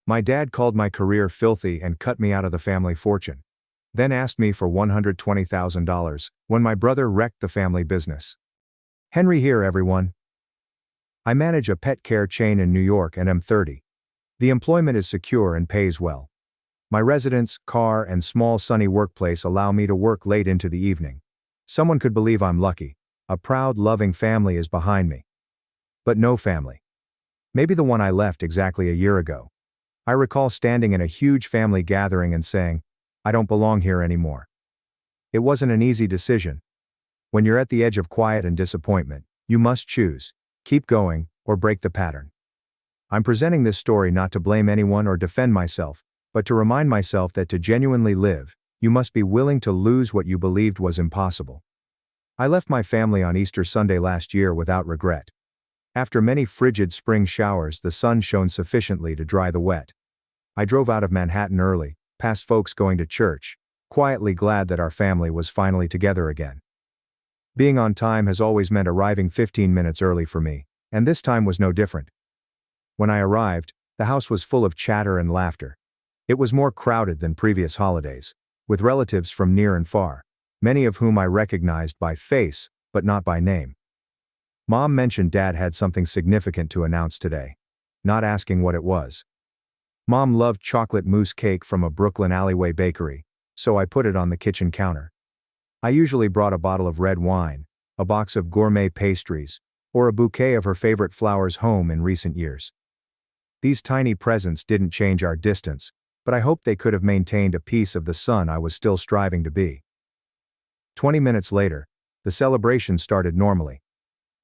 My dad called my career filthy and cut me out of the family fortune. Then asked me for $120,000 when my brother wrecked the family business. Henry here, everyone. I manage a pet care chain in New York and am 30. The employment is secure and pays well. My residence, car, and small sunny workplace allow me to work late into the evening. Someone could believe I'm lucky. A proud, loving family is behind me. But no family. Maybe the one I left exactly a year ago. I recall standing in a huge family gathering and saying, I don't belong here anymore. It wasn't an easy decision. When you're at the edge of quiet and disappointment, you must choose, keep going, or break the pattern. I'm presenting this story not to blame anyone or defend myself, but to remind myself that to genuinely live, you must be willing to lose what you believed was impossible. I left my family on Easter Sunday last year without regret. After many frigid spring showers, the sun shone sufficiently to dry the wet. I drove out of Manhattan early, past folks going to church, quietly glad that our family was finally together again. Being on time has always meant arriving 15 minutes early for me, and this time was no different. When I arrived, the house was full of chatter and laughter. It was more crowded than previous holidays, with relatives from near and far, many of whom I recognized by face, but not by name. Mom mentioned Dad had something significant to announce today, not asking what it was. Mom loved chocolate mousse cake from a Brooklyn alleyway bakery, so I put it on the kitchen counter. I usually brought a bottle of red wine, a box of gourmet pastries, or a bouquet of her favorite flowers home in recent years. These tiny presents didn't change our distance, but I hoped they could have maintained a piece of the son I was still striving to be. 20 minutes later, the celebration started normally.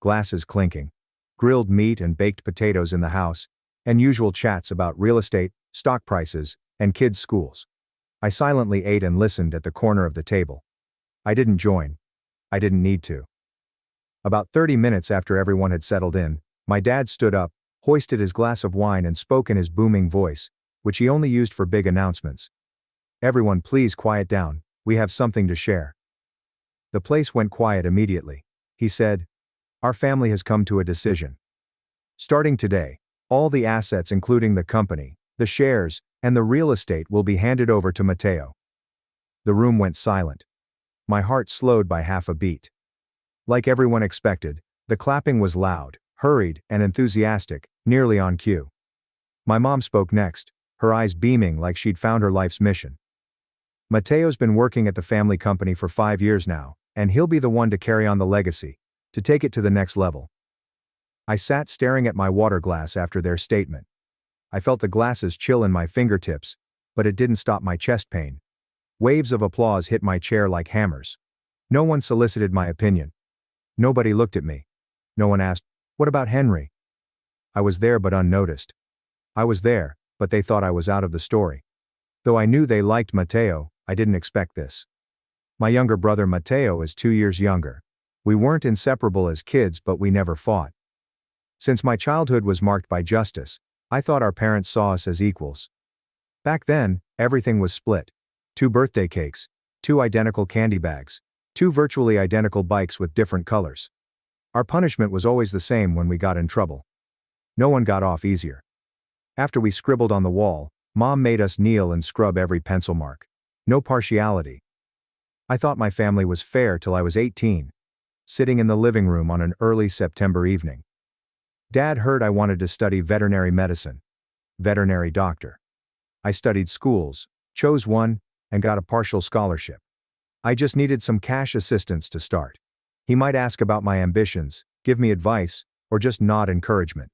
Glasses clinking, grilled meat and baked potatoes in the house, and usual chats about real estate, stock prices, and kids' schools. I silently ate and listened at the corner of the table. I didn't join. I didn't need to. About 30 minutes after everyone had settled in, my dad stood up, hoisted his glass of wine and spoke in his booming voice, which he only used for big announcements. Everyone, please quiet down, we have something to share. The place went quiet immediately. He said, our family has come to a decision. Starting today, all the assets including the company, the shares, and the real estate will be handed over to Matteo. The room went silent. My heart slowed by half a beat. Like everyone expected, the clapping was loud, hurried, and enthusiastic, nearly on cue. My mom spoke next, her eyes beaming like she'd found her life's mission. Matteo's been working at the family company for 5 years now, and he'll be the one to carry on the legacy, to take it to the next level. I sat staring at my water glass after their statement. I felt the glasses chill in my fingertips, but it didn't stop my chest pain. Waves of applause hit my chair like hammers. No one solicited my opinion. Nobody looked at me. No one asked, what about Henry? I was there but unnoticed. I was there, but they thought I was out of the story. Though I knew they liked Matteo, I didn't expect this. My younger brother Matteo is 2 years younger. We weren't inseparable as kids, but we never fought. Since my childhood was marked by justice, I thought our parents saw us as equals. Back then, everything was split. 2 birthday cakes, 2 identical candy bags, 2 virtually identical bikes with different colors. Our punishment was always the same when we got in trouble. No one got off easier. After we scribbled on the wall, Mom made us kneel and scrub every pencil mark. No partiality. I thought my family was fair till I was 18. Sitting in the living room on an early September evening. Dad heard I wanted to study veterinary medicine. Veterinary doctor. I studied schools, chose one, and got a partial scholarship. I just needed some cash assistance to start. He might ask about my ambitions, give me advice, or just nod encouragement.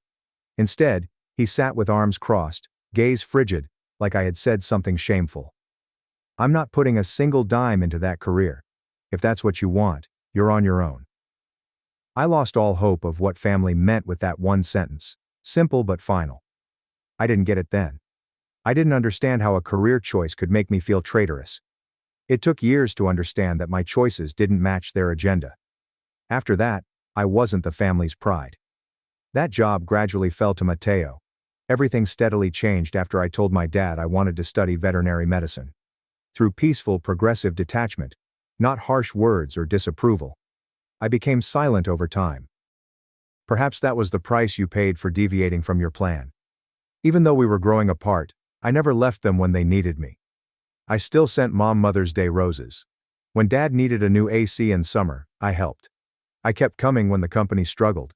Instead, he sat with arms crossed, gaze frigid, like I had said something shameful. I'm not putting a single dime into that career. If that's what you want, you're on your own. I lost all hope of what family meant with that one sentence, simple but final. I didn't get it then. I didn't understand how a career choice could make me feel traitorous. It took years to understand that my choices didn't match their agenda. After that, I wasn't the family's pride. That job gradually fell to Matteo. Everything steadily changed after I told my dad I wanted to study veterinary medicine. Through peaceful, progressive detachment, not harsh words or disapproval. I became silent over time. Perhaps that was the price you paid for deviating from your plan. Even though we were growing apart, I never left them when they needed me. I still sent Mom Mother's Day roses. When Dad needed a new AC in summer, I helped. I kept coming when the company struggled.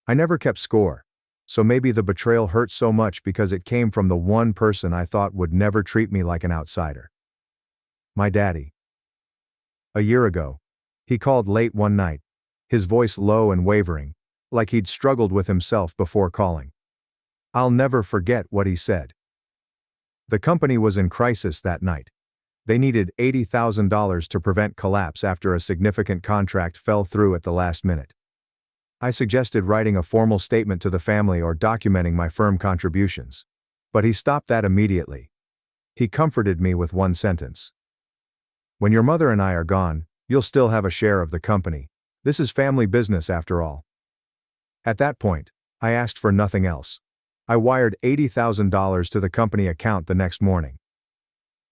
I never kept score. So maybe the betrayal hurt so much because it came from the one person I thought would never treat me like an outsider. My daddy. A year ago, he called late one night, his voice low and wavering, like he'd struggled with himself before calling. I'll never forget what he said. The company was in crisis that night. They needed $80,000 to prevent collapse after a significant contract fell through at the last minute. I suggested writing a formal statement to the family or documenting my firm contributions. But he stopped that immediately. He comforted me with one sentence. When your mother and I are gone, you'll still have a share of the company. This is family business after all. At that point, I asked for nothing else. I wired $80,000 to the company account the next morning.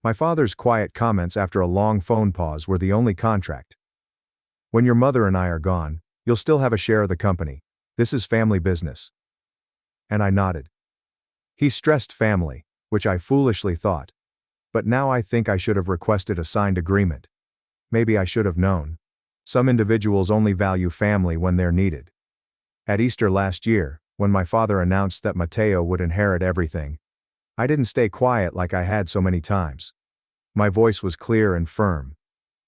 My father's quiet comments after a long phone pause were the only contract. When your mother and I are gone, you'll still have a share of the company. This is family business. And I nodded. He stressed family, which I foolishly thought. But now I think I should have requested a signed agreement. Maybe I should have known. Some individuals only value family when they're needed. At Easter last year, when my father announced that Mateo would inherit everything, I didn't stay quiet like I had so many times. My voice was clear and firm.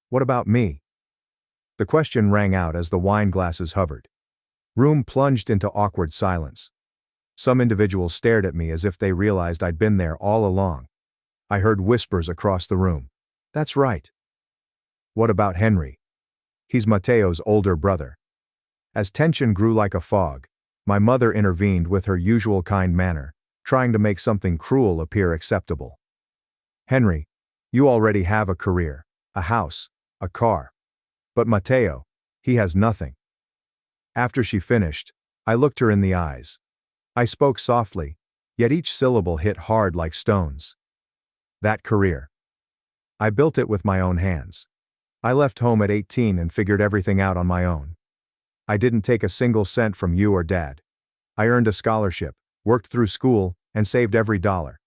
What about me? The question rang out as the wine glasses hovered. Room plunged into awkward silence. Some individuals stared at me as if they realized I'd been there all along. I heard whispers across the room. That's right. What about Henry? He's Mateo's older brother. As tension grew like a fog, my mother intervened with her usual kind manner, trying to make something cruel appear acceptable. Henry, you already have a career, a house, a car. But Mateo, he has nothing. After she finished, I looked her in the eyes. I spoke softly, yet each syllable hit hard like stones. That career. I built it with my own hands. I left home at 18 and figured everything out on my own. I didn't take a single cent from you or Dad. I earned a scholarship, worked through school, and saved every dollar.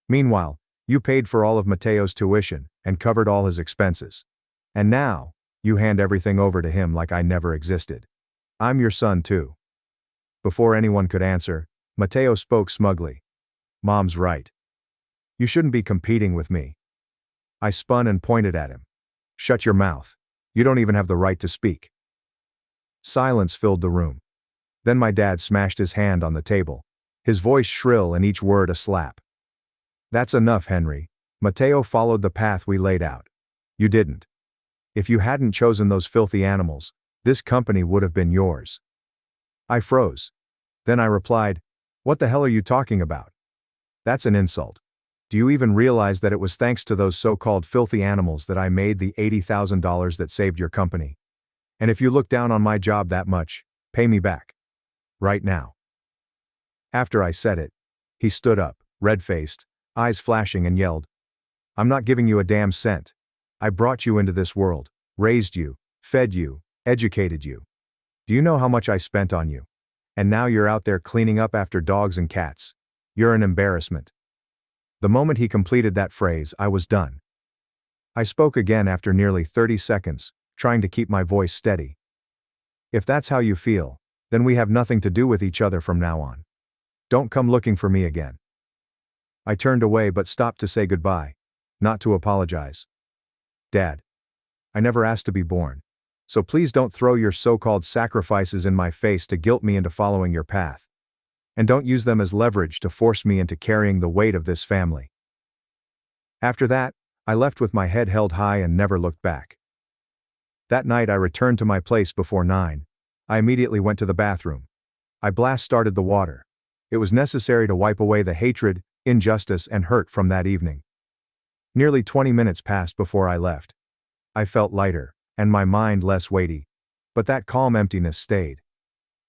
Meanwhile, you paid for all of Mateo's tuition and covered all his expenses. And now, you hand everything over to him like I never existed. I'm your son too. Before anyone could answer, Mateo spoke smugly. Mom's right. You shouldn't be competing with me. I spun and pointed at him. Shut your mouth. You don't even have the right to speak. Silence filled the room. Then my dad smashed his hand on the table, his voice shrill and each word a slap. That's enough, Henry. Mateo followed the path we laid out. You didn't. If you hadn't chosen those filthy animals, this company would have been yours. I froze. Then I replied, what the hell are you talking about? That's an insult. Do you even realize that it was thanks to those so-called filthy animals that I made the $80,000 that saved your company? And if you look down on my job that much, pay me back. Right now. After I said it, he stood up, red-faced, eyes flashing and yelled, I'm not giving you a damn cent. I brought you into this world, raised you, fed you, educated you. Do you know how much I spent on you? And now you're out there cleaning up after dogs and cats. You're an embarrassment. The moment he completed that phrase, I was done. I spoke again after nearly 30 seconds, trying to keep my voice steady. If that's how you feel, then we have nothing to do with each other from now on. Don't come looking for me again. I turned away but stopped to say goodbye, not to apologize. Dad, I never asked to be born, so please don't throw your so-called sacrifices in my face to guilt me into following your path. And don't use them as leverage to force me into carrying the weight of this family. After that, I left with my head held high and never looked back. That night I returned to my place before 9. I immediately went to the bathroom. I blast-started the water. It was necessary to wipe away the hatred, injustice, and hurt from that evening. Nearly 20 minutes passed before I left. I felt lighter, and my mind less weighty. But that calm emptiness stayed.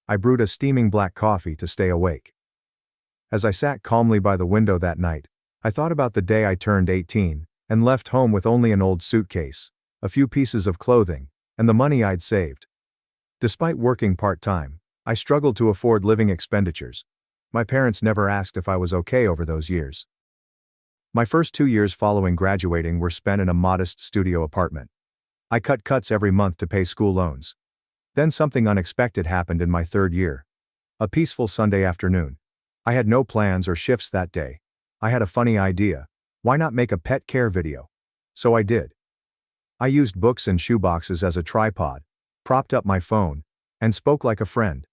I brewed a steaming black coffee to stay awake. As I sat calmly by the window that night, I thought about the day I turned 18, and left home with only an old suitcase, a few pieces of clothing, and the money I'd saved. Despite working part-time, I struggled to afford living expenditures. My parents never asked if I was okay over those years. My first 2 years following graduating were spent in a modest studio apartment. I cut cuts every month to pay school loans. Then something unexpected happened in my third year. A peaceful Sunday afternoon. I had no plans or shifts that day. I had a funny idea. Why not make a pet care video? So I did. I used books and shoeboxes as a tripod, propped up my phone, and spoke like a friend.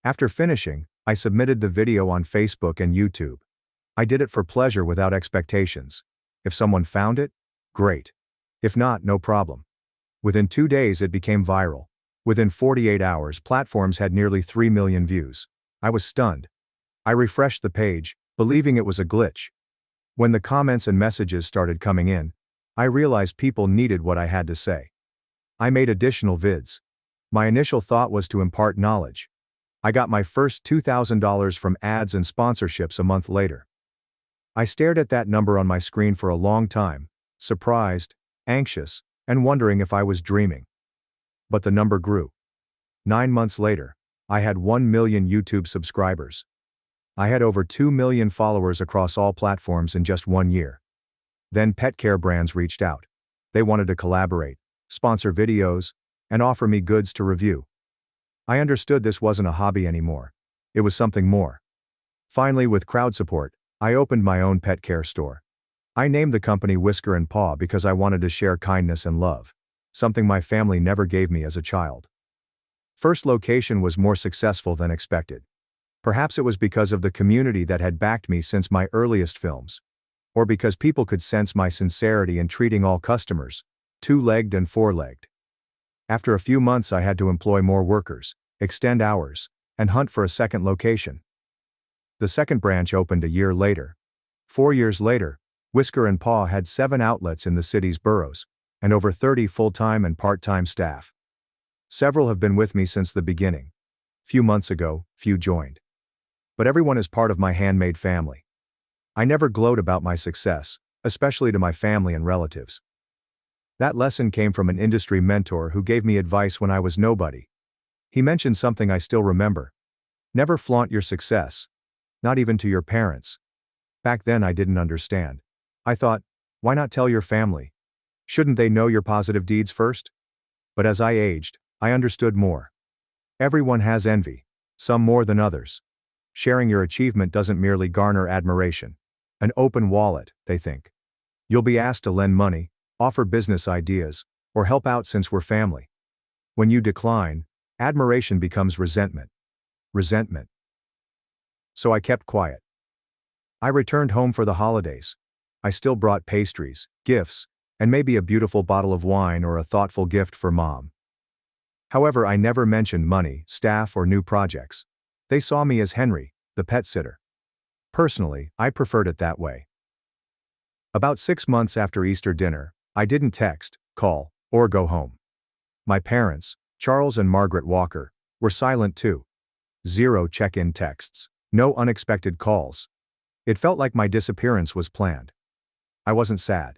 After finishing, I submitted the video on Facebook and YouTube. I did it for pleasure without expectations. If someone found it, great. If not, no problem. Within 2 days it became viral. Within 48 hours platforms had nearly 3 million views. I was stunned. I refreshed the page, believing it was a glitch. When the comments and messages started coming in, I realized people needed what I had to say. I made additional vids. My initial thought was to impart knowledge. I got my first $2,000 from ads and sponsorships a month later. I stared at that number on my screen for a long time, surprised, anxious, and wondering if I was dreaming. But the number grew. 9 months later, I had 1 million YouTube subscribers. I had over 2 million followers across all platforms in just 1 year. Then pet care brands reached out. They wanted to collaborate, sponsor videos, and offer me goods to review. I understood this wasn't a hobby anymore. It was something more. Finally, with crowd support, I opened my own pet care store. I named the company Whisker and Paw because I wanted to share kindness and love, something my family never gave me as a child. First location was more successful than expected. Perhaps it was because of the community that had backed me since my earliest films. Or because people could sense my sincerity in treating all customers, two-legged and four-legged. After a few months I had to employ more workers, extend hours, and hunt for a second location. The second branch opened a year later. 4 years later, Whisker and Paw had 7 outlets in the city's boroughs, and over 30 full-time and part-time staff. Several have been with me since the beginning. Few months ago, few joined. But everyone is part of my handmade family. I never gloat about my success, especially to my family and relatives. That lesson came from an industry mentor who gave me advice when I was nobody. He mentioned something I still remember. Never flaunt your success. Not even to your parents. Back then I didn't understand. I thought, why not tell your family? Shouldn't they know your positive deeds first? But as I aged, I understood more. Everyone has envy, some more than others. Sharing your achievement doesn't merely garner admiration. An open wallet, they think. You'll be asked to lend money, offer business ideas, or help out since we're family. When you decline, admiration becomes resentment. Resentment. So I kept quiet. I returned home for the holidays. I still brought pastries, gifts, and maybe a beautiful bottle of wine or a thoughtful gift for Mom. However, I never mentioned money, staff, or new projects. They saw me as Henry, the pet sitter. Personally, I preferred it that way. About 6 months after Easter dinner, I didn't text, call, or go home. My parents, Charles and Margaret Walker, were silent too. 0 check-in texts. No unexpected calls. It felt like my disappearance was planned. I wasn't sad.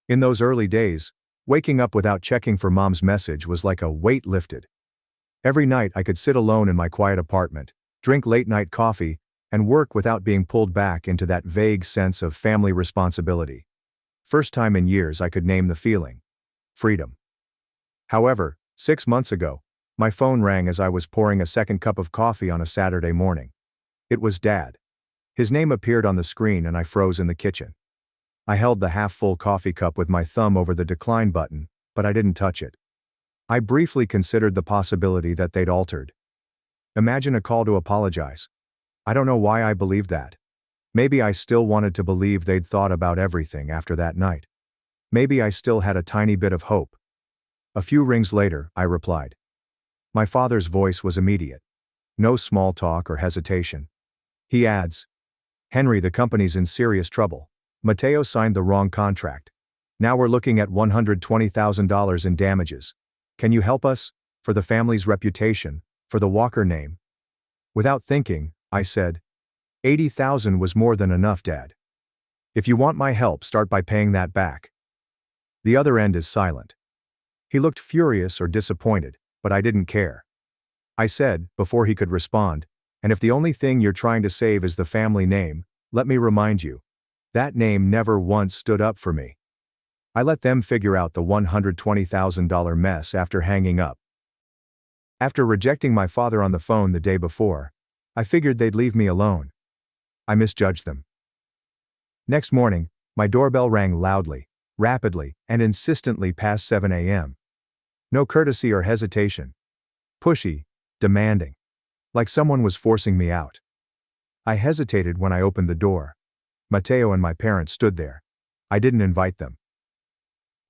In those early days, waking up without checking for Mom's message was like a weight lifted. Every night I could sit alone in my quiet apartment, drink late-night coffee, and work without being pulled back into that vague sense of family responsibility. First time in years I could name the feeling. Freedom. However, 6 months ago, my phone rang as I was pouring a second cup of coffee on a Saturday morning. It was Dad. His name appeared on the screen and I froze in the kitchen. I held the half-full coffee cup with my thumb over the decline button, but I didn't touch it. I briefly considered the possibility that they'd altered. Imagine a call to apologize. I don't know why I believed that. Maybe I still wanted to believe they'd thought about everything after that night. Maybe I still had a tiny bit of hope. A few rings later, I replied. My father's voice was immediate. No small talk or hesitation. He adds, Henry, the company's in serious trouble. Mateo signed the wrong contract. Now we're looking at $120,000 in damages. Can you help us? For the family's reputation, for the Walker name. Without thinking, I said, $80,000 was more than enough, Dad. If you want my help, start by paying that back. The other end is silent. He looked furious or disappointed, but I didn't care. I said, before he could respond, And if the only thing you're trying to save is the family name, let me remind you, that name never once stood up for me. I let them figure out the $120,000 mess after hanging up. After rejecting my father on the phone the day before, I figured they'd leave me alone. I misjudged them. Next morning, my doorbell rang loudly, rapidly, and insistently past 7 a.m. No courtesy or hesitation. Pushy, demanding. Like someone was forcing me out. I hesitated when I opened the door. Mateo and my parents stood there. I didn't invite them.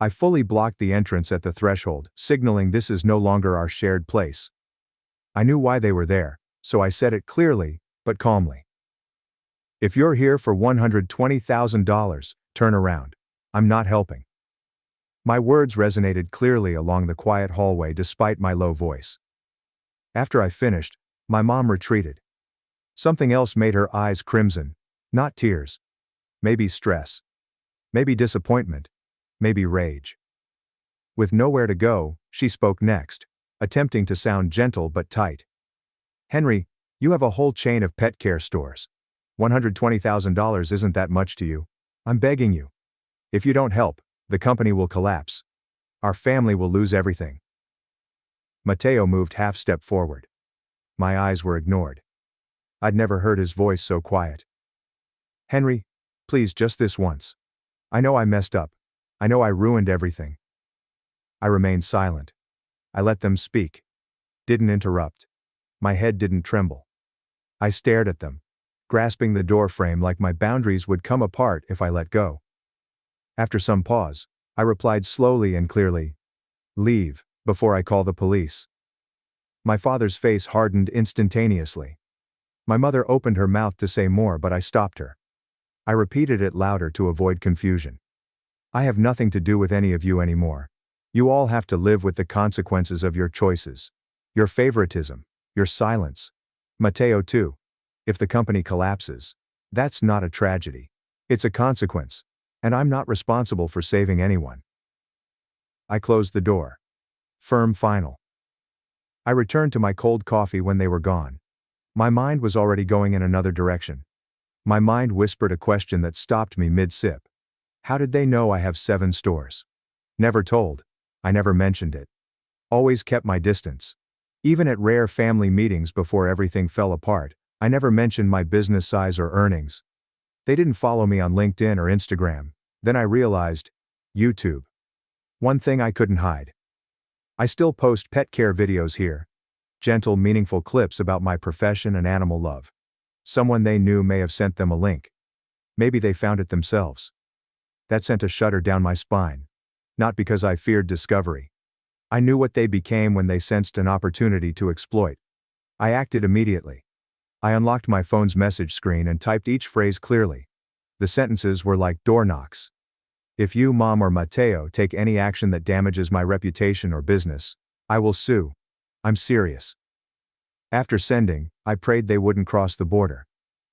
I fully blocked the entrance at the threshold, signaling this is no longer our shared place. I knew why they were there, so I said it clearly, but calmly. If you're here for $120,000, turn around. I'm not helping. My words resonated clearly along the quiet hallway despite my low voice. After I finished, my mom retreated. Something else made her eyes crimson, not tears. Maybe stress. Maybe disappointment. Maybe rage. With nowhere to go, she spoke next, attempting to sound gentle but tight. Henry, you have a whole chain of pet care stores. $120,000 isn't that much to you. I'm begging you. If you don't help, the company will collapse. Our family will lose everything. Mateo moved half step forward. My eyes were ignored. I'd never heard his voice so quiet. Henry, please, just this once. I know I messed up. I know I ruined everything. I remained silent. I let them speak. Didn't interrupt. My head didn't tremble. I stared at them, grasping the door frame like my boundaries would come apart if I let go. After some pause, I replied slowly and clearly, "Leave, before I call the police." My father's face hardened instantaneously. My mother opened her mouth to say more, but I stopped her. I repeated it louder to avoid confusion. I have nothing to do with any of you anymore. You all have to live with the consequences of your choices. Your favoritism, your silence. Mateo too. If the company collapses, that's not a tragedy. It's a consequence. And I'm not responsible for saving anyone. I closed the door. Firm, final. I returned to my cold coffee when they were gone. My mind was already going in another direction. My mind whispered a question that stopped me mid-sip. How did they know I have 7 stores? Never told. I never mentioned it. Always kept my distance. Even at rare family meetings before everything fell apart, I never mentioned my business size or earnings. They didn't follow me on LinkedIn or Instagram. Then I realized, YouTube. One thing I couldn't hide. I still post pet care videos here. Gentle, meaningful clips about my profession and animal love. Someone they knew may have sent them a link. Maybe they found it themselves. That sent a shudder down my spine. Not because I feared discovery. I knew what they became when they sensed an opportunity to exploit. I acted immediately. I unlocked my phone's message screen and typed each phrase clearly. The sentences were like door knocks. If you, Mom, or Mateo take any action that damages my reputation or business, I will sue. I'm serious. After sending, I prayed they wouldn't cross the border.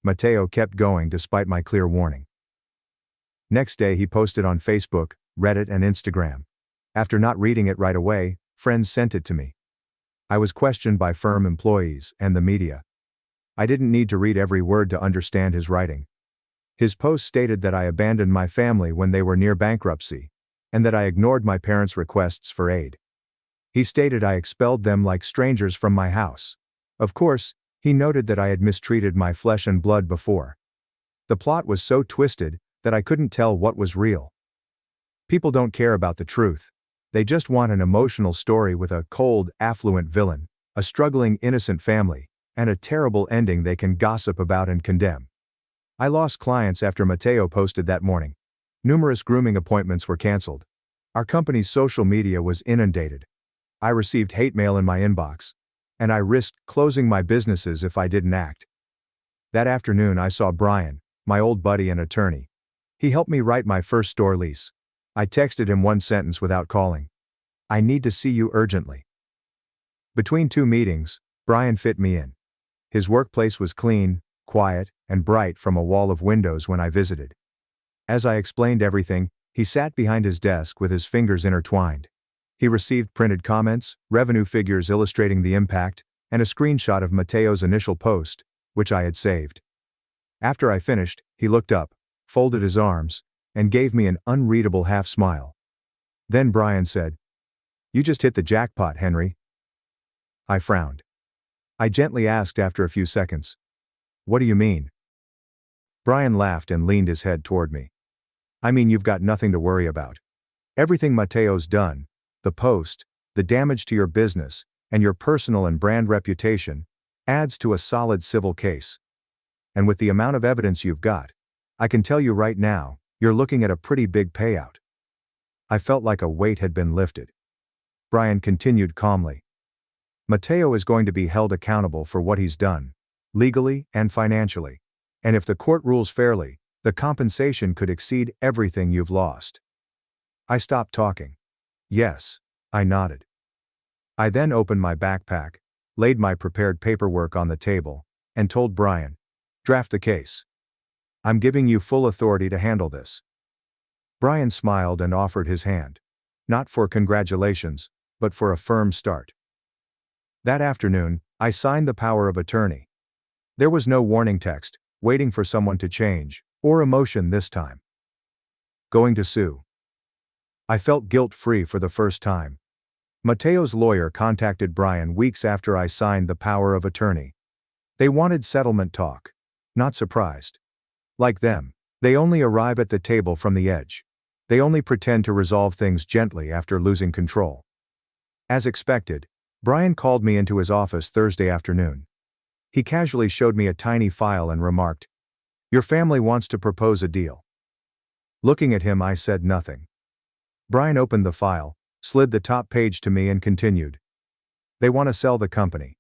Mateo kept going despite my clear warning. Next day he posted on Facebook, Reddit, and Instagram. After not reading it right away, friends sent it to me. I was questioned by firm employees and the media. I didn't need to read every word to understand his writing. His post stated that I abandoned my family when they were near bankruptcy, and that I ignored my parents' requests for aid. He stated I expelled them like strangers from my house. Of course, he noted that I had mistreated my flesh and blood before. The plot was so twisted that I couldn't tell what was real. People don't care about the truth. They just want an emotional story with a cold, affluent villain, a struggling, innocent family, and a terrible ending they can gossip about and condemn. I lost clients after Mateo posted that morning. Numerous grooming appointments were canceled. Our company's social media was inundated. I received hate mail in my inbox. And I risked closing my businesses if I didn't act. That afternoon I saw Brian, my old buddy and attorney. He helped me write my first store lease. I texted him one sentence without calling. I need to see you urgently. Between 2 meetings, Brian fit me in. His workplace was clean, quiet, and bright from a wall of windows when I visited. As I explained everything, he sat behind his desk with his fingers intertwined. He received printed comments, revenue figures illustrating the impact, and a screenshot of Mateo's initial post, which I had saved. After I finished, he looked up, folded his arms, and gave me an unreadable half-smile. Then Brian said, "You just hit the jackpot, Henry." I frowned. I gently asked after a few seconds, "What do you mean?" Brian laughed and leaned his head toward me. "I mean, you've got nothing to worry about. Everything Mateo's done, the post, the damage to your business, and your personal and brand reputation, adds to a solid civil case. And with the amount of evidence you've got, I can tell you right now, you're looking at a pretty big payout." I felt like a weight had been lifted. Brian continued calmly. "Mateo is going to be held accountable for what he's done, legally and financially. And if the court rules fairly, the compensation could exceed everything you've lost." I stopped talking. "Yes," I nodded. I then opened my backpack, laid my prepared paperwork on the table, and told Brian, "Draft the case. I'm giving you full authority to handle this." Brian smiled and offered his hand. Not for congratulations, but for a firm start. That afternoon, I signed the power of attorney. There was no warning text, waiting for someone to change, or emotion this time. Going to sue. I felt guilt-free for the first time. Mateo's lawyer contacted Brian weeks after I signed the power of attorney. They wanted settlement talk. Not surprised. Like them, they only arrive at the table from the edge. They only pretend to resolve things gently after losing control. As expected, Brian called me into his office Thursday afternoon. He casually showed me a tiny file and remarked, "Your family wants to propose a deal." Looking at him, I said nothing. Brian opened the file, slid the top page to me and continued. "They want to sell the company.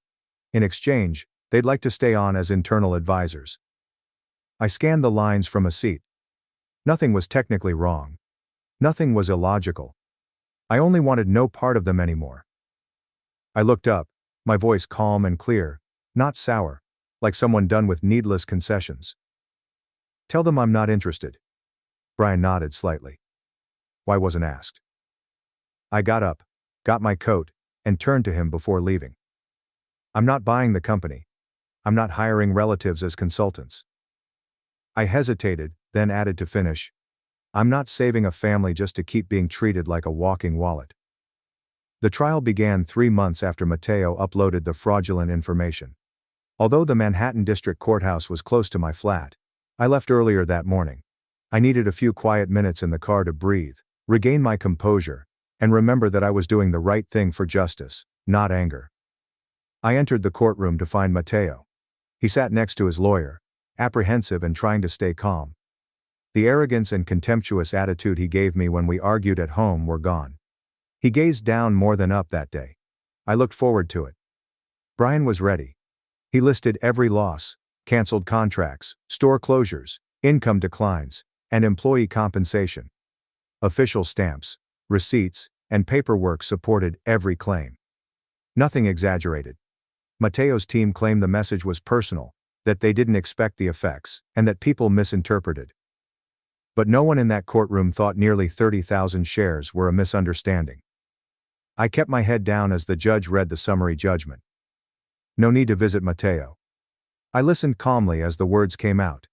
In exchange, they'd like to stay on as internal advisors." I scanned the lines from a seat. Nothing was technically wrong. Nothing was illogical. I only wanted no part of them anymore. I looked up, my voice calm and clear, not sour, like someone done with needless concessions. "Tell them I'm not interested." Brian nodded slightly. Why wasn't asked. I got up, got my coat, and turned to him before leaving. "I'm not buying the company. I'm not hiring relatives as consultants." I hesitated, then added to finish, "I'm not saving a family just to keep being treated like a walking wallet." The trial began 3 months after Mateo uploaded the fraudulent information. Although the Manhattan District Courthouse was close to my flat, I left earlier that morning. I needed a few quiet minutes in the car to breathe, regain my composure, and remember that I was doing the right thing for justice, not anger. I entered the courtroom to find Mateo. He sat next to his lawyer, apprehensive and trying to stay calm. The arrogance and contemptuous attitude he gave me when we argued at home were gone. He gazed down more than up that day. I looked forward to it. Brian was ready. He listed every loss, canceled contracts, store closures, income declines, and employee compensation. Official stamps, receipts, and paperwork supported every claim. Nothing exaggerated. Mateo's team claimed the message was personal, that they didn't expect the effects, and that people misinterpreted. But no one in that courtroom thought nearly 30,000 shares were a misunderstanding. I kept my head down as the judge read the summary judgment. No need to visit Mateo. I listened calmly as the words came out.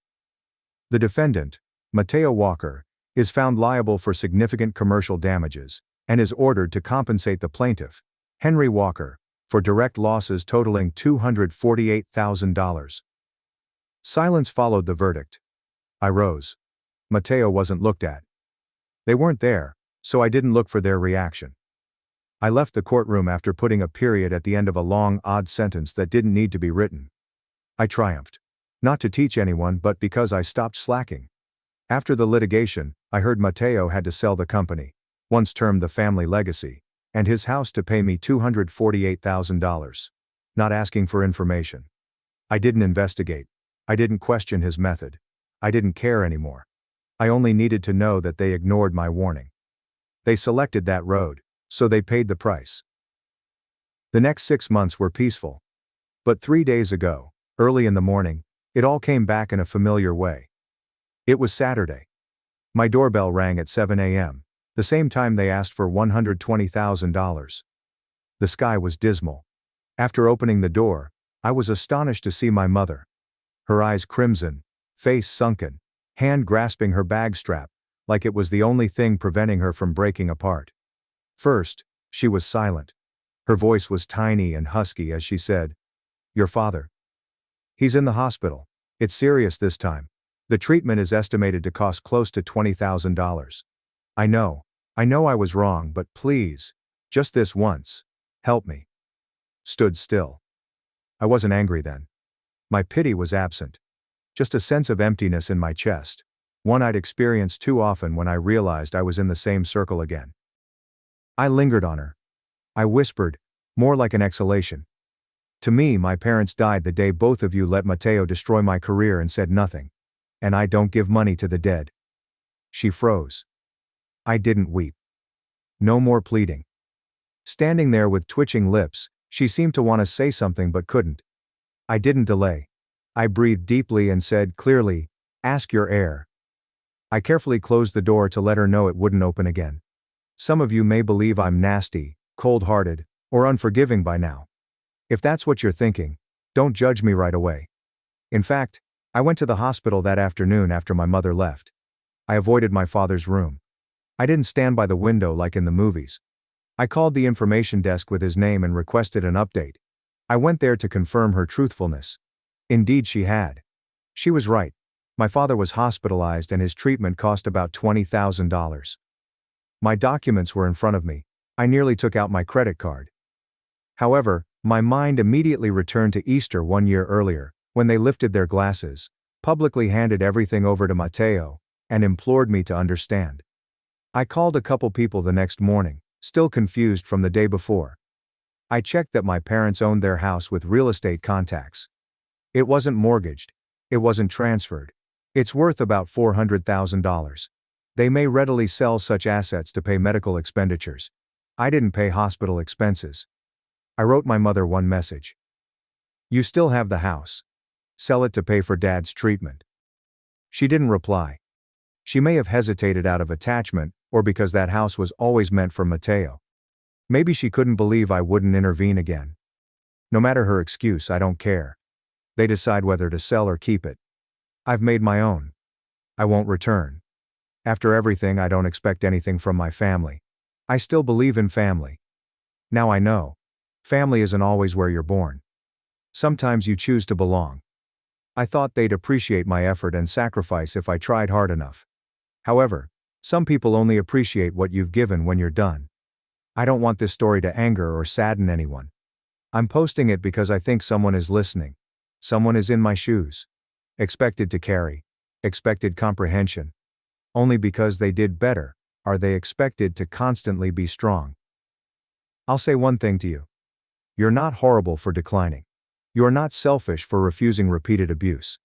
The defendant, Mateo Walker, is found liable for significant commercial damages, and is ordered to compensate the plaintiff, Henry Walker, for direct losses totaling $248,000. Silence followed the verdict. I rose. Mateo wasn't looked at. They weren't there, so I didn't look for their reaction. I left the courtroom after putting a period at the end of a long, odd sentence that didn't need to be written. I triumphed. Not to teach anyone, but because I stopped slacking. After the litigation, I heard Mateo had to sell the company, once termed the family legacy, and his house to pay me $248,000. Not asking for information. I didn't investigate. I didn't question his method. I didn't care anymore. I only needed to know that they ignored my warning. They selected that road, so they paid the price. The next 6 months were peaceful. But 3 days ago, early in the morning, it all came back in a familiar way. It was Saturday. My doorbell rang at 7 a.m., the same time they asked for $120,000. The sky was dismal. After opening the door, I was astonished to see my mother. her eyes crimson, face sunken, hand grasping her bag strap, like it was the only thing preventing her from breaking apart. First, she was silent. Her voice was tiny and husky as she said, "Your father. He's in the hospital. It's serious this time. The treatment is estimated to cost close to $20,000. I know I was wrong, but please, just this once, help me." Stood still. I wasn't angry then. My pity was absent. Just a sense of emptiness in my chest, one I'd experienced too often when I realized I was in the same circle again. I lingered on her. I whispered, more like an exhalation. "To me, my parents died the day both of you let Mateo destroy my career and said nothing. And I don't give money to the dead." She froze. I didn't weep. No more pleading. Standing there with twitching lips, she seemed to want to say something but couldn't. I didn't delay. I breathed deeply and said clearly, "Ask your heir." I carefully closed the door to let her know it wouldn't open again. Some of you may believe I'm nasty, cold-hearted, or unforgiving by now. If that's what you're thinking, don't judge me right away. In fact, I went to the hospital that afternoon after my mother left. I avoided my father's room. I didn't stand by the window like in the movies. I called the information desk with his name and requested an update. I went there to confirm her truthfulness. Indeed she had. She was right. My father was hospitalized and his treatment cost about $20,000. My documents were in front of me. I nearly took out my credit card. However, my mind immediately returned to Easter 1 year earlier, when they lifted their glasses, publicly handed everything over to Mateo, and implored me to understand. I called a couple people the next morning, still confused from the day before. I checked that my parents owned their house with real estate contacts. It wasn't mortgaged. It wasn't transferred. It's worth about $400,000. They may readily sell such assets to pay medical expenditures. I didn't pay hospital expenses. I wrote my mother one message. "You still have the house. Sell it to pay for Dad's treatment." She didn't reply. She may have hesitated out of attachment, or because that house was always meant for Mateo. Maybe she couldn't believe I wouldn't intervene again. No matter her excuse, I don't care. They decide whether to sell or keep it. I've made my own. I won't return. After everything, I don't expect anything from my family. I still believe in family. Now I know. Family isn't always where you're born. Sometimes you choose to belong. I thought they'd appreciate my effort and sacrifice if I tried hard enough. However, some people only appreciate what you've given when you're done. I don't want this story to anger or sadden anyone. I'm posting it because I think someone is listening. Someone is in my shoes. Expected to carry. Expected comprehension. Only because they did better, are they expected to constantly be strong. I'll say one thing to you. You're not horrible for declining. You're not selfish for refusing repeated abuse.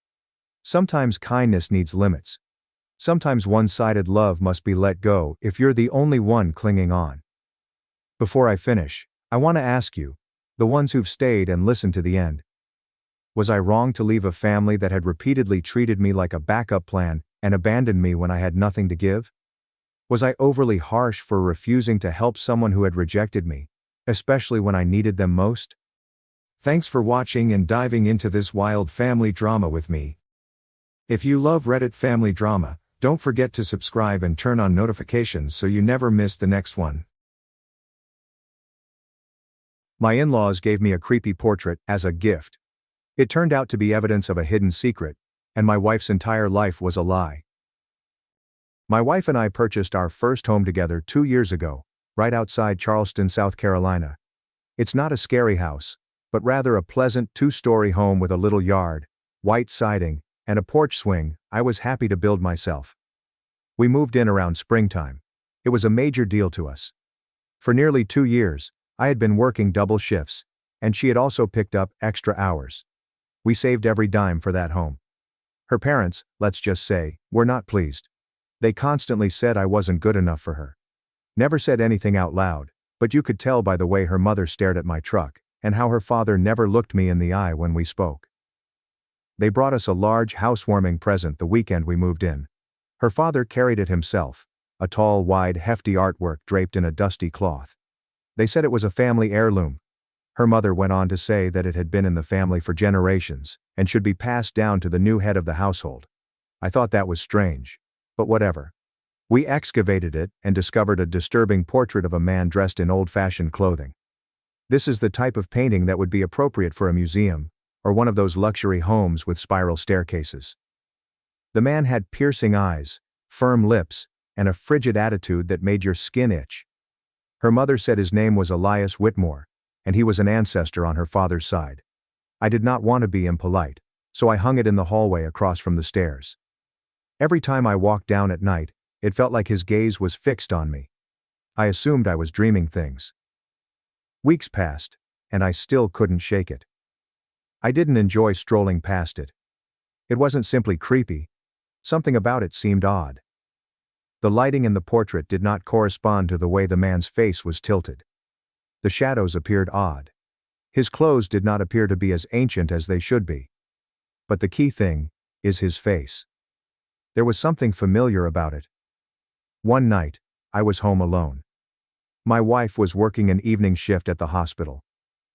Sometimes kindness needs limits. Sometimes one-sided love must be let go if you're the only one clinging on. Before I finish, I want to ask you, the ones who've stayed and listened to the end. Was I wrong to leave a family that had repeatedly treated me like a backup plan and abandoned me when I had nothing to give? Was I overly harsh for refusing to help someone who had rejected me, especially when I needed them most? Thanks for watching and diving into this wild family drama with me. If you love Reddit family drama, don't forget to subscribe and turn on notifications so you never miss the next one. My in-laws gave me a creepy portrait as a gift. It turned out to be evidence of a hidden secret, and my wife's entire life was a lie. My wife and I purchased our first home together 2 years ago, right outside Charleston, South Carolina. It's not a scary house, but rather a pleasant 2-story home with a little yard, white siding, and a porch swing I was happy to build myself. We moved in around springtime. It was a major deal to us. For nearly 2 years, I had been working double shifts, and she had also picked up extra hours. We saved every dime for that home. Her parents, let's just say, were not pleased. They constantly said I wasn't good enough for her. Never said anything out loud, but you could tell by the way her mother stared at my truck, and how her father never looked me in the eye when we spoke. They brought us a large housewarming present the weekend we moved in. Her father carried it himself, a tall, wide, hefty artwork draped in a dusty cloth. They said it was a family heirloom. Her mother went on to say that it had been in the family for generations, and should be passed down to the new head of the household. I thought that was strange. But whatever. We excavated it and discovered a disturbing portrait of a man dressed in old-fashioned clothing. This is the type of painting that would be appropriate for a museum, or one of those luxury homes with spiral staircases. The man had piercing eyes, firm lips, and a frigid attitude that made your skin itch. Her mother said his name was Elias Whitmore, and he was an ancestor on her father's side. I did not want to be impolite, so I hung it in the hallway across from the stairs. Every time I walked down at night, it felt like his gaze was fixed on me. I assumed I was dreaming things. Weeks passed, and I still couldn't shake it. I didn't enjoy strolling past it. It wasn't simply creepy. Something about it seemed odd. The lighting in the portrait did not correspond to the way the man's face was tilted. The shadows appeared odd. His clothes did not appear to be as ancient as they should be. But the key thing is his face. There was something familiar about it. One night, I was home alone. My wife was working an evening shift at the hospital.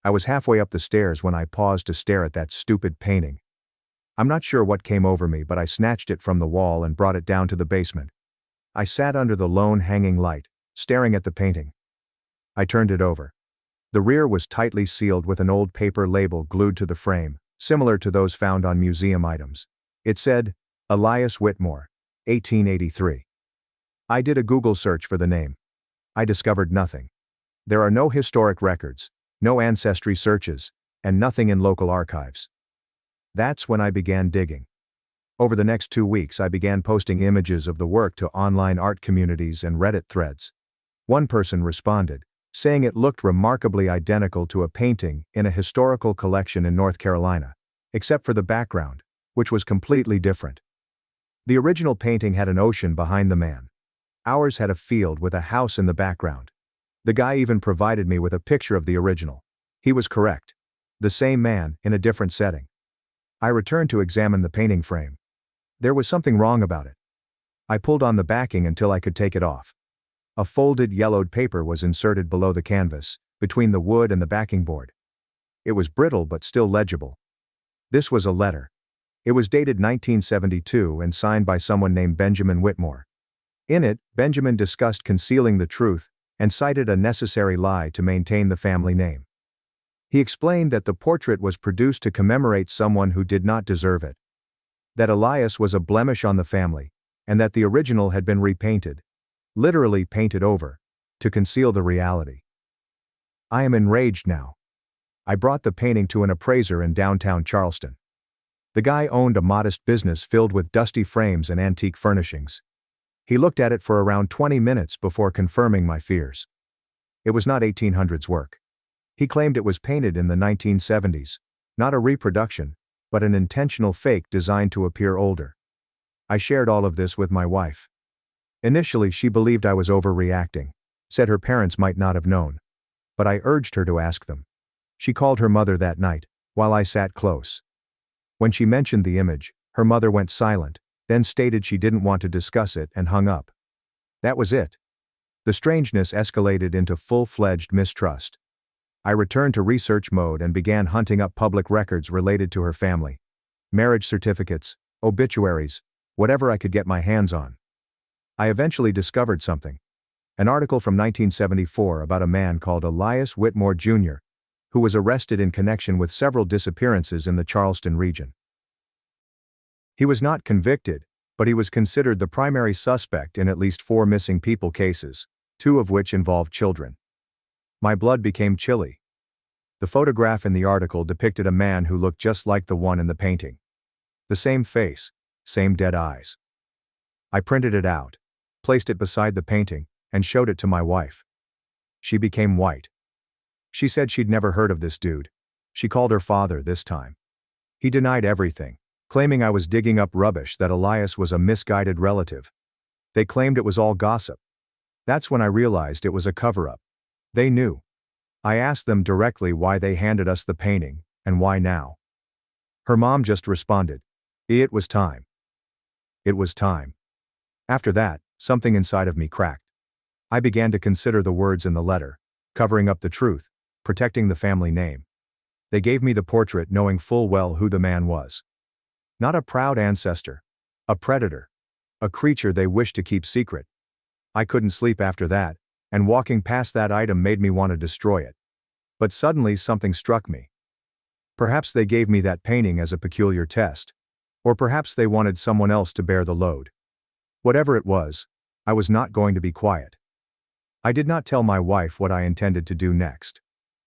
I was halfway up the stairs when I paused to stare at that stupid painting. I'm not sure what came over me, but I snatched it from the wall and brought it down to the basement. I sat under the lone hanging light, staring at the painting. I turned it over. The rear was tightly sealed with an old paper label glued to the frame, similar to those found on museum items. It said, Elias Whitmore, 1883. I did a Google search for the name. I discovered nothing. There are no historic records, no ancestry searches, and nothing in local archives. That's when I began digging. Over the next 2 weeks I began posting images of the work to online art communities and Reddit threads. One person responded, saying it looked remarkably identical to a painting in a historical collection in North Carolina, except for the background, which was completely different. The original painting had an ocean behind the man. Ours had a field with a house in the background. The guy even provided me with a picture of the original. He was correct. The same man, in a different setting. I returned to examine the painting frame. There was something wrong about it. I pulled on the backing until I could take it off. A folded yellowed paper was inserted below the canvas, between the wood and the backing board. It was brittle but still legible. This was a letter. It was dated 1972 and signed by someone named Benjamin Whitmore. In it, Benjamin discussed concealing the truth and cited a necessary lie to maintain the family name. He explained that the portrait was produced to commemorate someone who did not deserve it. That Elias was a blemish on the family, and that the original had been repainted, literally painted over, to conceal the reality. I am enraged now. I brought the painting to an appraiser in downtown Charleston. The guy owned a modest business filled with dusty frames and antique furnishings. He looked at it for around 20 minutes before confirming my fears. It was not 1800s work. He claimed it was painted in the 1970s, not a reproduction, but an intentional fake designed to appear older. I shared all of this with my wife. Initially, she believed I was overreacting, said her parents might not have known. But I urged her to ask them. She called her mother that night, while I sat close. When she mentioned the image, her mother went silent, then stated she didn't want to discuss it and hung up. That was it. The strangeness escalated into full-fledged mistrust. I returned to research mode and began hunting up public records related to her family. Marriage certificates, obituaries, whatever I could get my hands on. I eventually discovered something. An article from 1974 about a man called Elias Whitmore Jr., who was arrested in connection with several disappearances in the Charleston region. He was not convicted, but he was considered the primary suspect in at least 4 missing people cases, 2 of which involved children. My blood became chilly. The photograph in the article depicted a man who looked just like the one in the painting. The same face, same dead eyes. I printed it out, placed it beside the painting, and showed it to my wife. She became white. She said she'd never heard of this dude. She called her father this time. He denied everything, claiming I was digging up rubbish, that Elias was a misguided relative. They claimed it was all gossip. That's when I realized it was a cover-up. They knew. I asked them directly why they handed us the painting, and why now. Her mom just responded, "It was time." It was time. After that, something inside of me cracked. I began to consider the words in the letter, covering up the truth, protecting the family name. They gave me the portrait knowing full well who the man was. Not a proud ancestor. A predator. A creature they wished to keep secret. I couldn't sleep after that, and walking past that item made me want to destroy it. But suddenly something struck me. Perhaps they gave me that painting as a peculiar test. Or perhaps they wanted someone else to bear the load. Whatever it was, I was not going to be quiet. I did not tell my wife what I intended to do next.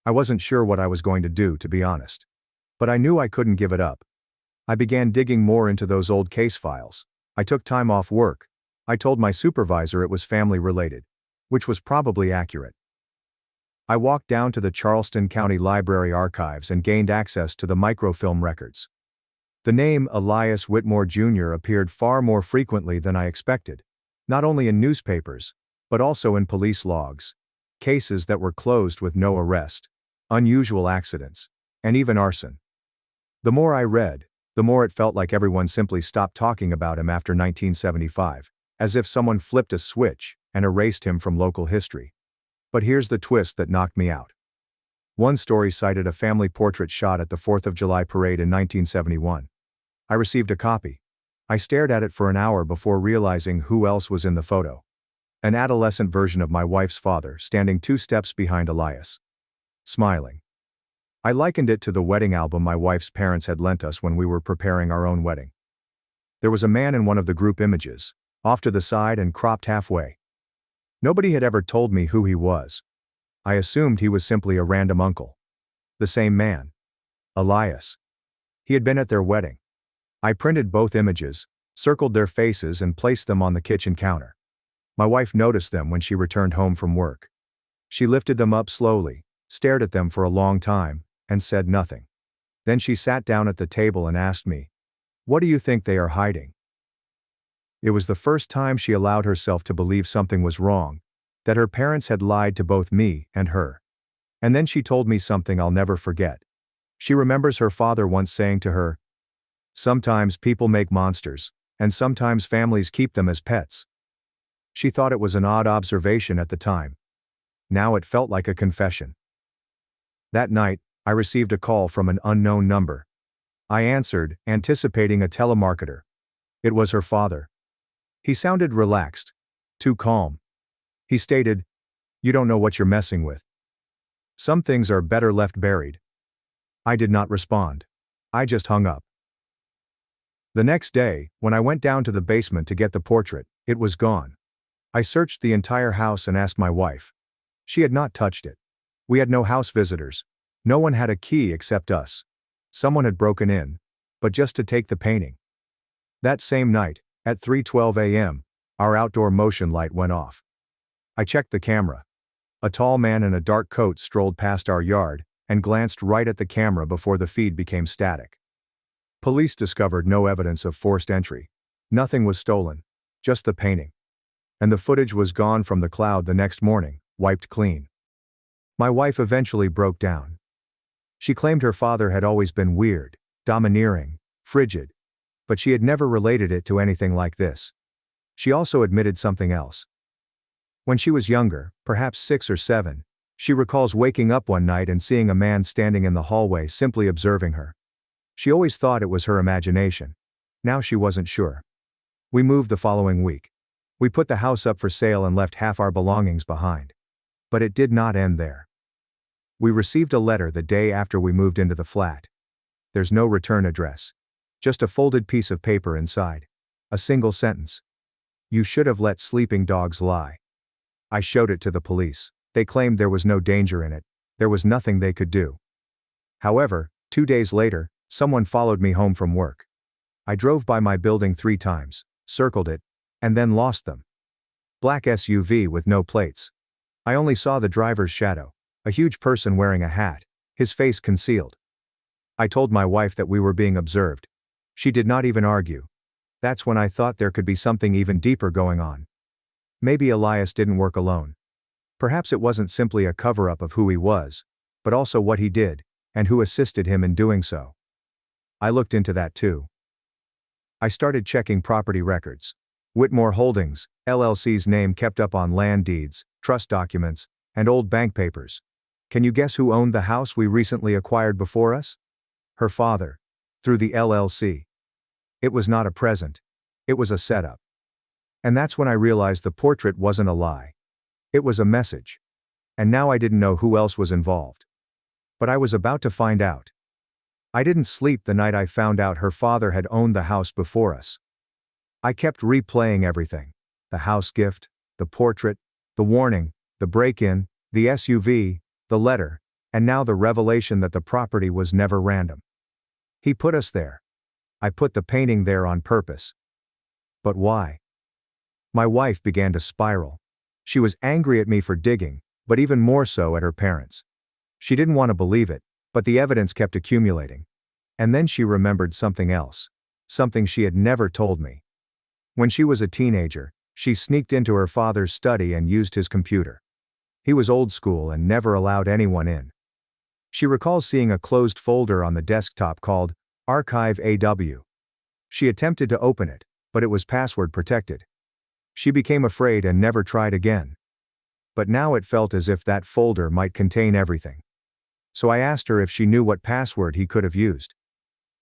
I wasn't sure what I was going to do, to be honest. But I knew I couldn't give it up. I began digging more into those old case files. I took time off work. I told my supervisor it was family related, which was probably accurate. I walked down to the Charleston County Library archives and gained access to the microfilm records. The name Elias Whitmore Jr. appeared far more frequently than I expected, not only in newspapers, but also in police logs, cases that were closed with no arrest, unusual accidents, and even arson. The more I read, the more it felt like everyone simply stopped talking about him after 1975, as if someone flipped a switch and erased him from local history. But here's the twist that knocked me out. One story cited a family portrait shot at the 4th of July parade in 1971. I received a copy. I stared at it for an hour before realizing who else was in the photo. An adolescent version of my wife's father standing 2 steps behind Elias, smiling. I likened it to the wedding album my wife's parents had lent us when we were preparing our own wedding. There was a man in one of the group images, off to the side and cropped halfway. Nobody had ever told me who he was. I assumed he was simply a random uncle. The same man. Elias. He had been at their wedding. I printed both images, circled their faces and placed them on the kitchen counter. My wife noticed them when she returned home from work. She lifted them up slowly, stared at them for a long time, and said nothing. Then she sat down at the table and asked me, "What do you think they are hiding?" It was the first time she allowed herself to believe something was wrong, that her parents had lied to both me and her. And then she told me something I'll never forget. She remembers her father once saying to her, "Sometimes people make monsters, and sometimes families keep them as pets." She thought it was an odd observation at the time. Now it felt like a confession. That night, I received a call from an unknown number. I answered, anticipating a telemarketer. It was her father. He sounded relaxed, too calm. He stated, "You don't know what you're messing with. Some things are better left buried." I did not respond. I just hung up. The next day, when I went down to the basement to get the portrait, it was gone. I searched the entire house and asked my wife. She had not touched it. We had no house visitors. No one had a key except us. Someone had broken in, but just to take the painting. That same night, at 3:12 a.m., our outdoor motion light went off. I checked the camera. A tall man in a dark coat strolled past our yard and glanced right at the camera before the feed became static. Police discovered no evidence of forced entry. Nothing was stolen, just the painting. And the footage was gone from the cloud the next morning, wiped clean. My wife eventually broke down. She claimed her father had always been weird, domineering, frigid, but she had never related it to anything like this. She also admitted something else. When she was younger, perhaps 6 or 7, she recalls waking up one night and seeing a man standing in the hallway simply observing her. She always thought it was her imagination. Now she wasn't sure. We moved the following week. We put the house up for sale and left half our belongings behind. But it did not end there. We received a letter the day after we moved into the flat. There's no return address. Just a folded piece of paper inside. A single sentence. "You should have let sleeping dogs lie." I showed it to the police. They claimed there was no danger in it. There was nothing they could do. However, 2 days later, someone followed me home from work. I drove by my building 3 times, circled it, and then lost them. Black SUV with no plates. I only saw the driver's shadow, a huge person wearing a hat, his face concealed. I told my wife that we were being observed. She did not even argue. That's when I thought there could be something even deeper going on. Maybe Elias didn't work alone. Perhaps it wasn't simply a cover-up of who he was, but also what he did, and who assisted him in doing so. I looked into that too. I started checking property records. Whitmore Holdings, LLC's name kept up on land deeds, trust documents, and old bank papers. Can you guess who owned the house we recently acquired before us? Her father. Through the LLC. It was not a present. It was a setup. And that's when I realized the portrait wasn't a lie. It was a message. And now I didn't know who else was involved. But I was about to find out. I didn't sleep the night I found out her father had owned the house before us. I kept replaying everything. The house gift, the portrait, the warning, the break-in, the SUV, the letter, and now the revelation that the property was never random. He put us there. I put the painting there on purpose. But why? My wife began to spiral. She was angry at me for digging, but even more so at her parents. She didn't want to believe it, but the evidence kept accumulating. And then she remembered something else. Something she had never told me. When she was a teenager, she sneaked into her father's study and used his computer. He was old school and never allowed anyone in. She recalls seeing a closed folder on the desktop called Archive AW. She attempted to open it, but it was password protected. She became afraid and never tried again. But now it felt as if that folder might contain everything. So I asked her if she knew what password he could have used.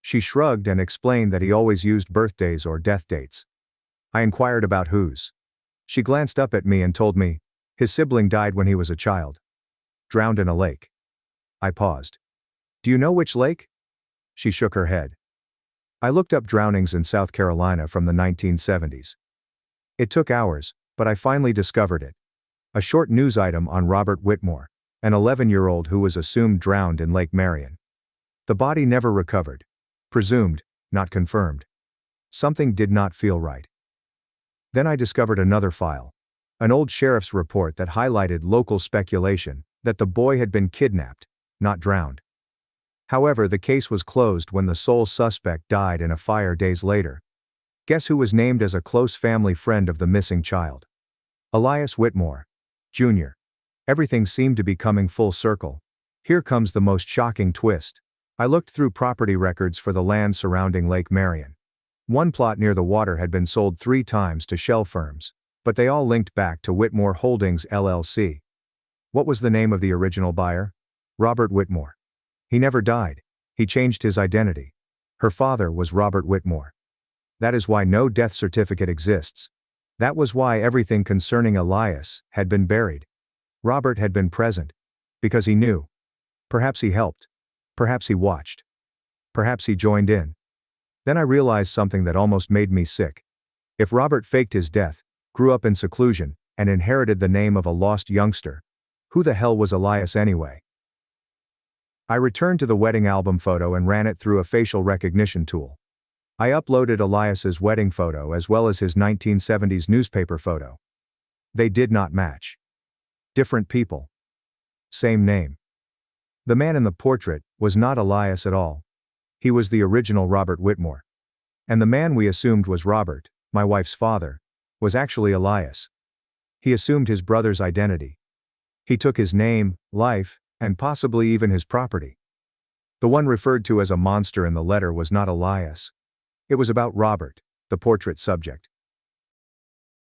She shrugged and explained that he always used birthdays or death dates. I inquired about whose. She glanced up at me and told me, his sibling died when he was a child. Drowned in a lake. I paused. Do you know which lake? She shook her head. I looked up drownings in South Carolina from the 1970s. It took hours, but I finally discovered it. A short news item on Robert Whitmore, an 11-year-old who was assumed drowned in Lake Marion. The body never recovered. Presumed, not confirmed. Something did not feel right. Then I discovered another file. An old sheriff's report that highlighted local speculation that the boy had been kidnapped, not drowned. However, the case was closed when the sole suspect died in a fire days later. Guess who was named as a close family friend of the missing child? Elias Whitmore, Jr. Everything seemed to be coming full circle. Here comes the most shocking twist. I looked through property records for the land surrounding Lake Marion. One plot near the water had been sold 3 times to shell firms, but they all linked back to Whitmore Holdings LLC. What was the name of the original buyer? Robert Whitmore. He never died. He changed his identity. Her father was Robert Whitmore. That is why no death certificate exists. That was why everything concerning Elias had been buried. Robert had been present. Because he knew. Perhaps he helped. Perhaps he watched. Perhaps he joined in. Then I realized something that almost made me sick. If Robert faked his death, grew up in seclusion, and inherited the name of a lost youngster, who the hell was Elias anyway? I returned to the wedding album photo and ran it through a facial recognition tool. I uploaded Elias's wedding photo as well as his 1970s newspaper photo. They did not match. Different people. Same name. The man in the portrait was not Elias at all. He was the original Robert Whitmore. And the man we assumed was Robert, my wife's father, was actually Elias. He assumed his brother's identity. He took his name, life, and possibly even his property. The one referred to as a monster in the letter was not Elias. It was about Robert, the portrait subject.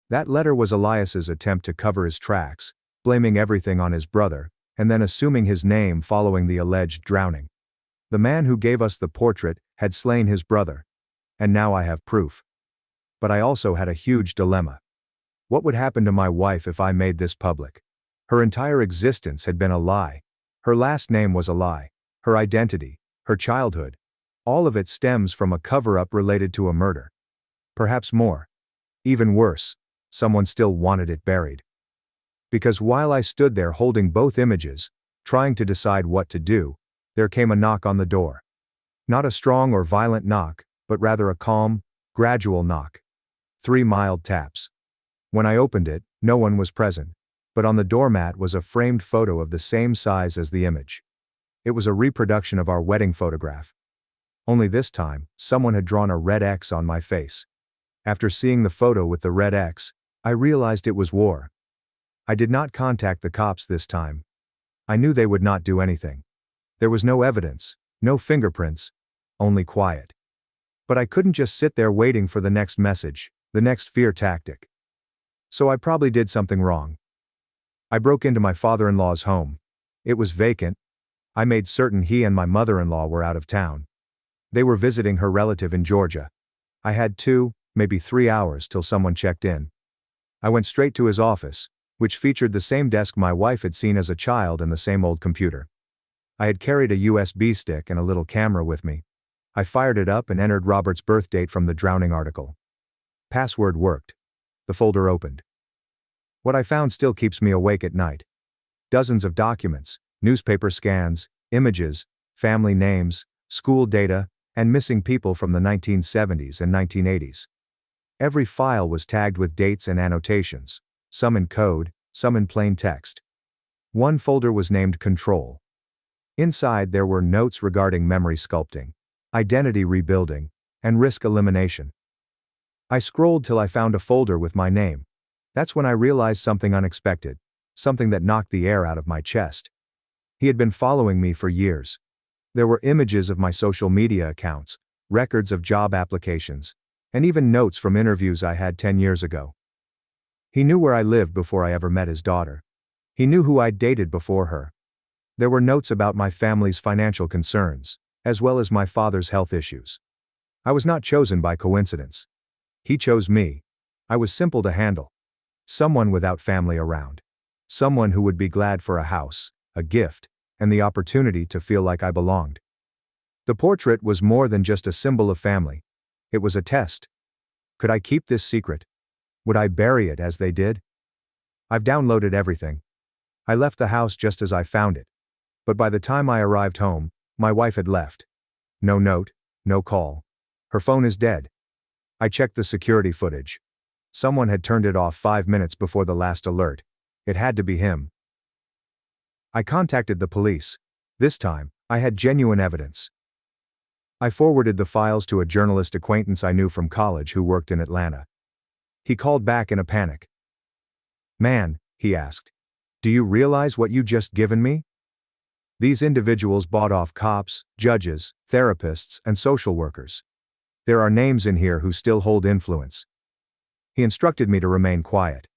That letter was Elias's attempt to cover his tracks, blaming everything on his brother, and then assuming his name following the alleged drowning. The man who gave us the portrait had slain his brother. And now I have proof. But I also had a huge dilemma. What would happen to my wife if I made this public? Her entire existence had been a lie. Her last name was a lie. Her identity, her childhood, all of it stems from a cover-up related to a murder. Perhaps more. Even worse, someone still wanted it buried. Because while I stood there holding both images, trying to decide what to do, there came a knock on the door. Not a strong or violent knock, but rather a calm, gradual knock. 3 mild taps. When I opened it, no one was present, but on the doormat was a framed photo of the same size as the image. It was a reproduction of our wedding photograph. Only this time, someone had drawn a red X on my face. After seeing the photo with the red X, I realized it was war. I did not contact the cops this time. I knew they would not do anything. There was no evidence, no fingerprints, only quiet. But I couldn't just sit there waiting for the next message, the next fear tactic. So I probably did something wrong. I broke into my father-in-law's home. It was vacant. I made certain he and my mother-in-law were out of town. They were visiting her relative in Georgia. I had 2, maybe 3 hours till someone checked in. I went straight to his office, which featured the same desk my wife had seen as a child and the same old computer. I had carried a USB stick and a little camera with me. I fired it up and entered Robert's birth date from the drowning article. Password worked. The folder opened. What I found still keeps me awake at night. Dozens of documents, newspaper scans, images, family names, school data, and missing people from the 1970s and 1980s. Every file was tagged with dates and annotations, some in code, some in plain text. One folder was named Control. Inside there were notes regarding memory sculpting, identity rebuilding, and risk elimination. I scrolled till I found a folder with my name. That's when I realized something unexpected, something that knocked the air out of my chest. He had been following me for years. There were images of my social media accounts, records of job applications, and even notes from interviews I had 10 years ago. He knew where I lived before I ever met his daughter. He knew who I'd dated before her. There were notes about my family's financial concerns, as well as my father's health issues. I was not chosen by coincidence. He chose me. I was simple to handle. Someone without family around. Someone who would be glad for a house, a gift, and the opportunity to feel like I belonged. The portrait was more than just a symbol of family. It was a test. Could I keep this secret? Would I bury it as they did? I've downloaded everything. I left the house just as I found it. But by the time I arrived home, my wife had left. No note, no call. Her phone is dead. I checked the security footage. Someone had turned it off 5 minutes before the last alert. It had to be him. I contacted the police. This time, I had genuine evidence. I forwarded the files to a journalist acquaintance I knew from college who worked in Atlanta. He called back in a panic. "Man," he asked, "do you realize what you just given me? These individuals bought off cops, judges, therapists, and social workers. There are names in here who still hold influence." He instructed me to remain quiet.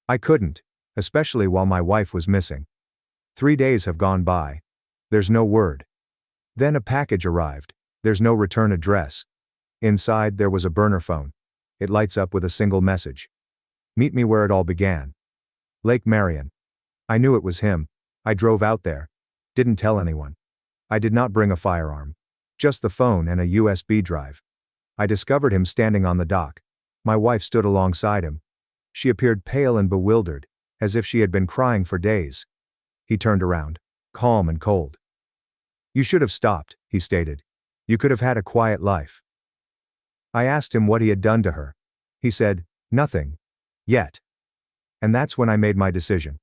I couldn't, especially while my wife was missing. 3 days have gone by. There's no word. Then a package arrived. There's no return address. Inside there was a burner phone. It lights up with a single message. "Meet me where it all began. Lake Marion." I knew it was him. I drove out there. Didn't tell anyone. I did not bring a firearm. Just the phone and a USB drive. I discovered him standing on the dock. My wife stood alongside him. She appeared pale and bewildered, as if she had been crying for days. He turned around, calm and cold. "You should have stopped," he stated. "You could have had a quiet life." I asked him what he had done to her. He said, "Nothing. Yet." And that's when I made my decision.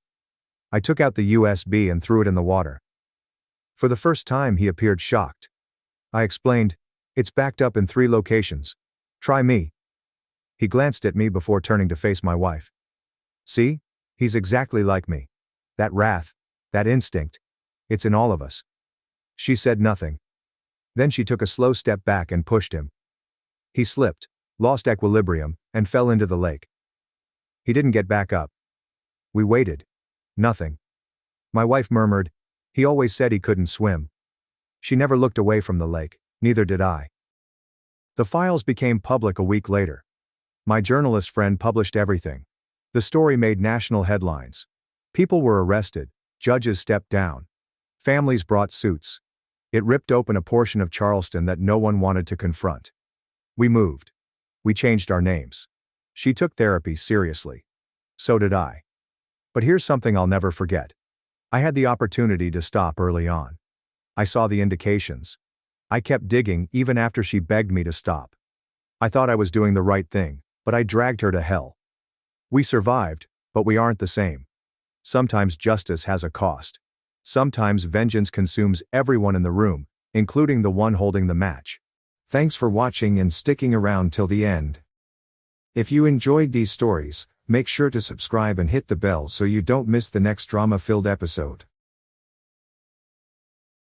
I took out the USB and threw it in the water. For the first time he appeared shocked. I explained, "It's backed up in 3 locations. Try me." He glanced at me before turning to face my wife. "See? He's exactly like me. That wrath, that instinct. It's in all of us." She said nothing. Then she took a slow step back and pushed him. He slipped, lost equilibrium, and fell into the lake. He didn't get back up. We waited. Nothing. My wife murmured, "He always said he couldn't swim." She never looked away from the lake, neither did I. The files became public a week later. My journalist friend published everything. The story made national headlines. People were arrested, judges stepped down. Families brought suits. It ripped open a portion of Charleston that no one wanted to confront. We moved. We changed our names. She took therapy seriously. So did I. But here's something I'll never forget. I had the opportunity to stop early on. I saw the indications. I kept digging even after she begged me to stop. I thought I was doing the right thing, but I dragged her to hell. We survived, but we aren't the same. Sometimes justice has a cost. Sometimes vengeance consumes everyone in the room, including the one holding the match. Thanks for watching and sticking around till the end. If you enjoyed these stories, make sure to subscribe and hit the bell so you don't miss the next drama-filled episode.